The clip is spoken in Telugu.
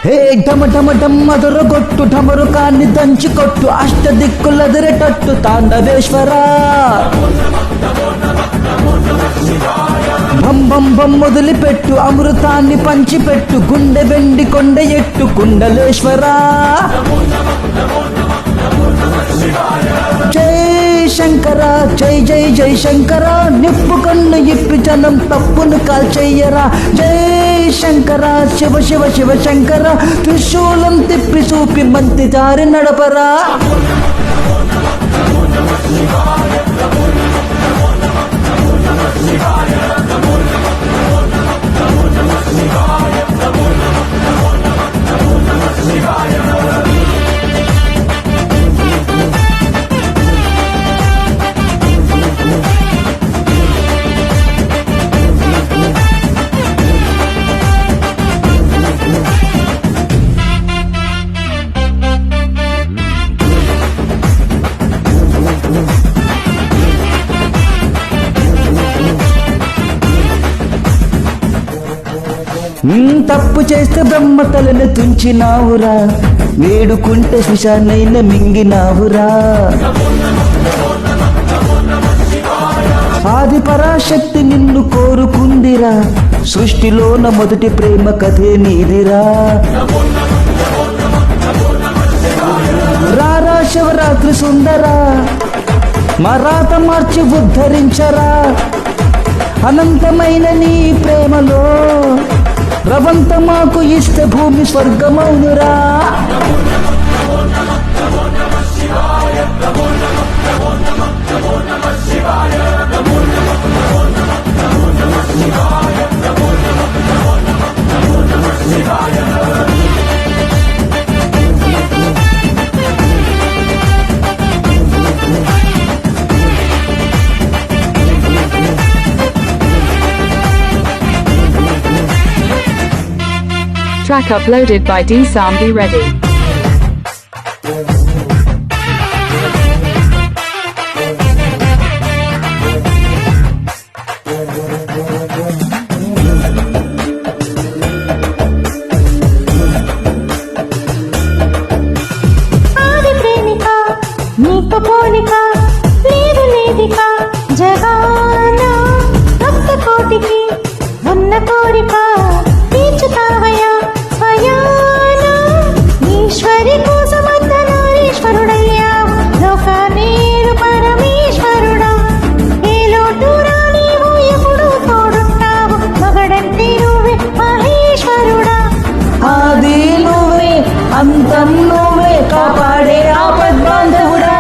హే ఢమ ఢమ ఢమ్మ దొరగొట్టు ఢమరు కాన్ని దంచి కొట్టు అష్ట దిక్కులదిరేటట్టు తాండవేశ్వరా బం బం బం మొదలుపెట్టు అమృతాన్ని పంచిపెట్టు గుండె వెండి కొండ ఎట్టు కుండలేశ్వరా జై శంకర జై జై జై శంకర నిప్పు కన్ను ఇప్పి జనం తప్పును కాల్చెయ్యరా జై శంకర శివ శివ శివ శంకర త్రిశూలం తిప్పి చూపి మంతి దారి నడపరా తప్పు చేస్తే బ్రహ్మ తలని తుంచినావురా వేడుకుంటే శ్మశానైన మింగినావురా ఆది పరాశక్తి నిన్ను కోరుకుందిరా సృష్టిలోన మొదటి ప్రేమ కథే నీదిరా రారా శివరాత్రి సుందరా మరాత మార్చి ఉద్ధరించరా అనంతమైన నీ ప్రేమలో రవంత మాకు ఇస్తే భూమి స్వర్గమౌనురా Track uploaded by D Sambi Ready. ఆది ప్రేమిక నీకు పోలిక లేదు లేదిక జగాన భక్త కోటికి ఉన్న కోరిక తీర్చుతావయ్యా స్వయాన ఈశ్వరి కోసం అర్ధనారీశ్వరుడయ్యా లోకానేరు పరమేశ్వరుడా ఏ లోటు రానివు ఎప్పుడు తోడుంటావు మగడంటే నువ్వే మహేశ్వరుడా ఆది నువ్వే అంతం నువ్వే కాపాడే ఆపద్బాంధవుడా